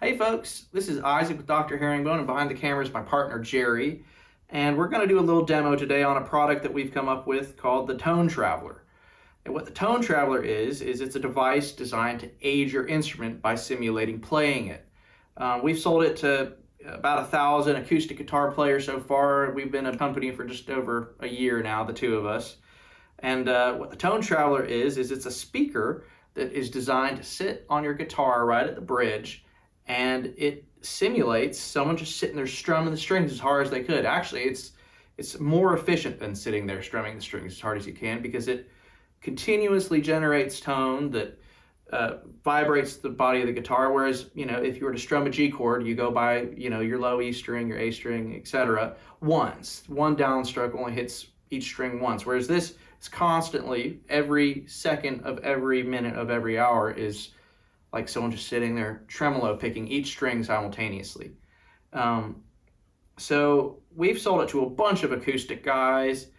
Hey folks, this is Isaac with Dr. Herringbone, and behind the camera is my partner Jerry. And we're going to do a little demo today on a product that we've come up with called the Tone Traveler. And what the Tone Traveler is it's a device designed to aid your instrument by simulating playing it. We've sold it to about 1,000 acoustic guitar players so far. We've been a company for just over a year now, the two of us. And what the Tone Traveler is it's a speaker that is designed to sit on your guitar right at the bridge, and it simulates someone just sitting there strumming the strings as hard as they could. Actually, it's more efficient than sitting there strumming the strings as hard as you can, because it continuously generates tone that vibrates the body of the guitar. Whereas, if you were to strum a G chord, you go by, your low E string, your A string, etc. once. One downstroke only hits each string once. Whereas this is constantly, every second of every minute of every hour is like someone just sitting there tremolo picking each string simultaneously. So we've sold it to a bunch of acoustic guys,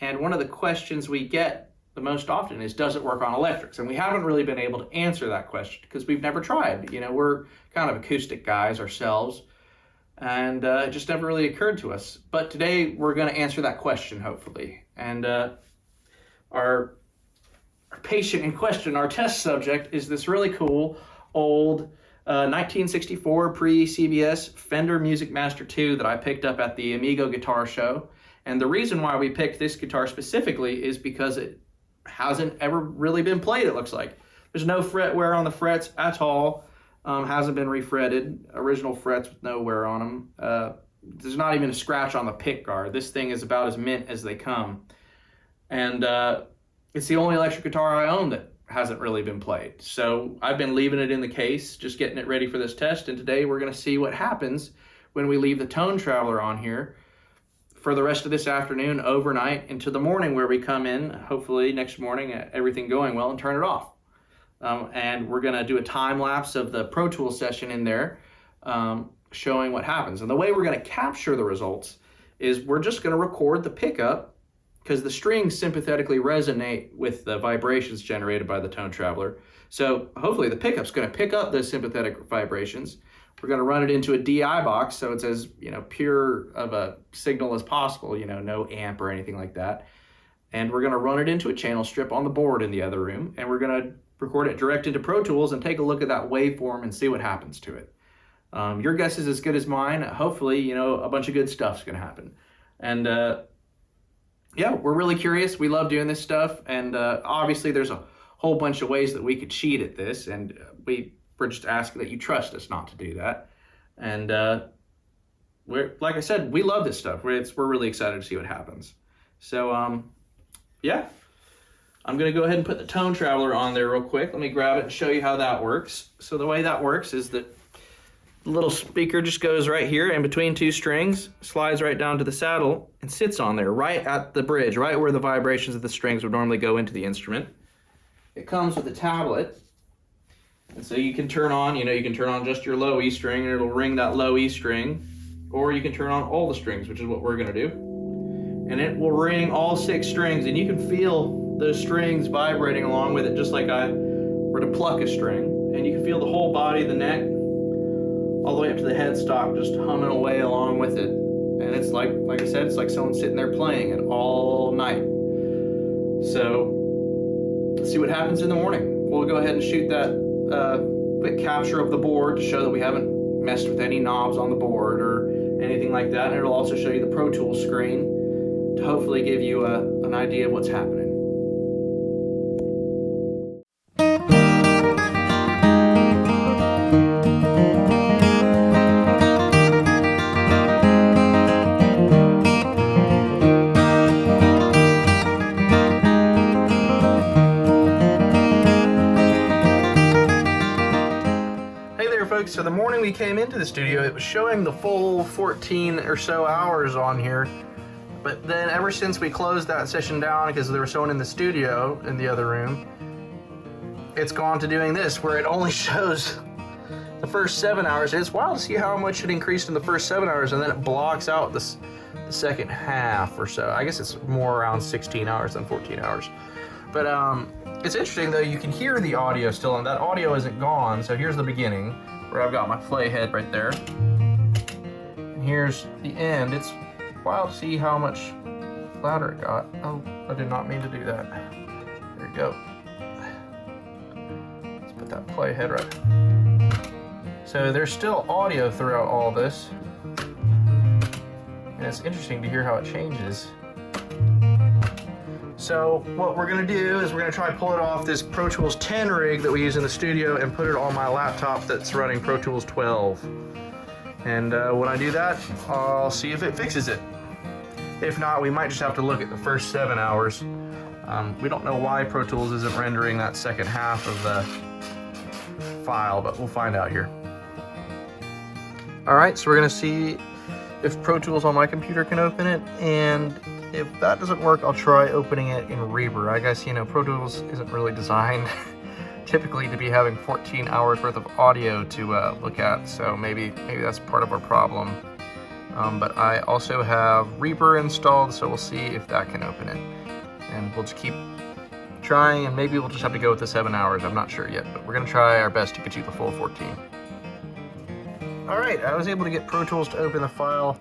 and one of the questions we get the most often is, does it work on electrics? And we haven't really been able to answer that question because we've never tried. We're kind of acoustic guys ourselves, and it just never really occurred to us. But today we're going to answer that question, hopefully. And our patient in question, our test subject, is this really cool old 1964 pre-CBS Fender Music Master 2 that I picked up at the Amigo Guitar Show. And the reason why we picked this guitar specifically is because it hasn't ever really been played, it looks like. There's no fret wear on the frets at all. Hasn't been refretted. Original frets with no wear on them. There's not even a scratch on the pick guard. This thing is about as mint as they come. And it's the only electric guitar I own that hasn't really been played. So I've been leaving it in the case, just getting it ready for this test. And today we're going to see what happens when we leave the Tone Traveler on here for the rest of this afternoon, overnight, into the morning, where we come in, hopefully next morning, everything going well, and turn it off. And we're going to do a time lapse of the Pro Tools session in there, showing what happens. And the way we're going to capture the results is we're just going to record the pickup, because the strings sympathetically resonate with the vibrations generated by the Tone Traveler. So hopefully the pickup's going to pick up those sympathetic vibrations. We're going to run it into a DI box, so it's as pure of a signal as possible, no amp or anything like that. And we're going to run it into a channel strip on the board in the other room, and we're going to record it direct into Pro Tools and take a look at that waveform and see what happens to it. Your guess is as good as mine. Hopefully, a bunch of good stuff's going to happen. And yeah, we're really curious. We love doing this stuff, and obviously there's a whole bunch of ways that we could cheat at this, and we're just asking that you trust us not to do that. And we're, like I said, we love this stuff. We're really excited to see what happens. So yeah, I'm gonna go ahead and put the Tone Traveler on there real quick. Let me grab it and show you how that works. So the way that works is that the little speaker just goes right here in between two strings, slides right down to the saddle, and sits on there right at the bridge, right where the vibrations of the strings would normally go into the instrument. It comes with a tablet, and so you can turn on, you can turn on just your low E string and it'll ring that low E string, or you can turn on all the strings, which is what we're gonna do. And it will ring all 6 strings, and you can feel those strings vibrating along with it, just like I were to pluck a string. And you can feel the whole body, the neck, all the way up to the headstock, just humming away along with it. And it's like I said, it's like someone sitting there playing it all night. So let's see what happens in the morning. We'll go ahead and shoot that quick capture of the board to show that we haven't messed with any knobs on the board or anything like that. And it'll also show you the Pro Tools screen to hopefully give you an idea of what's happening. So the morning we came into the studio, it was showing the full 14 or so hours on here. But then ever since we closed that session down because there was someone in the studio in the other room, it's gone to doing this, where it only shows the first 7 hours. It's wild to see how much it increased in the first 7 hours, and then it blocks out the second half or so. I guess it's more around 16 hours than 14 hours. But it's interesting though, you can hear the audio still, and that audio isn't gone. So here's the beginning, where I've got my playhead right there. And here's the end. It's wild to see how much louder it got. Oh, I did not mean to do that. There we go. Let's put that playhead right. So there's still audio throughout all this. And it's interesting to hear how it changes. So what we're gonna do is we're gonna try to pull it off this Pro Tools 10 rig that we use in the studio and put it on my laptop that's running Pro Tools 12. And when I do that, I'll see if it fixes it. If not, we might just have to look at the first 7 hours. We don't know why Pro Tools isn't rendering that second half of the file, but we'll find out here. All right, so we're gonna see if Pro Tools on my computer can open it, and if that doesn't work, I'll try opening it in Reaper. I guess, you know, Pro Tools isn't really designed typically to be having 14 hours worth of audio to look at, so maybe that's part of our problem. But I also have Reaper installed, so we'll see if that can open it. And we'll just keep trying, and maybe we'll just have to go with the 7 hours. I'm not sure yet, but we're gonna try our best to get you the full 14. All right, I was able to get Pro Tools to open the file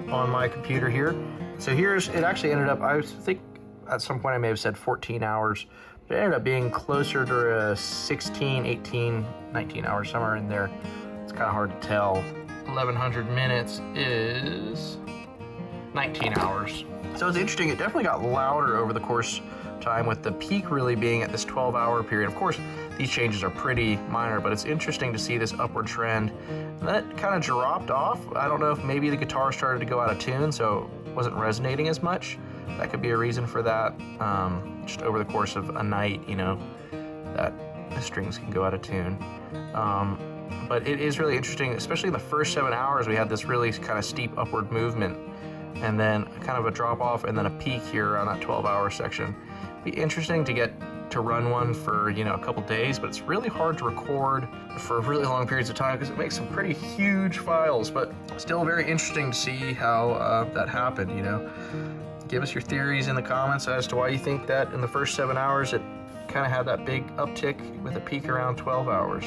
on my computer here. So it actually ended up, I think at some point I may have said 14 hours, but it ended up being closer to 16, 18, 19 hours, somewhere in there. It's kind of hard to tell. 1100 minutes is 19 hours. So it's interesting, it definitely got louder over the course time, with the peak really being at this 12-hour period. Of course, these changes are pretty minor, but it's interesting to see this upward trend. And then it kind of dropped off. I don't know if maybe the guitar started to go out of tune, so it wasn't resonating as much. That could be a reason for that. Just over the course of a night, you know, that the strings can go out of tune. But it is really interesting, especially in the first 7 hours, we had this really kind of steep upward movement, and then kind of a drop off, and then a peak here around that 12-hour section. Be interesting to get to run one for, you know, a couple days, but it's really hard to record for really long periods of time because it makes some pretty huge files, but still very interesting to see how that happened, you know. Give us your theories in the comments as to why you think that in the first 7 hours it kind of had that big uptick with a peak around 12 hours.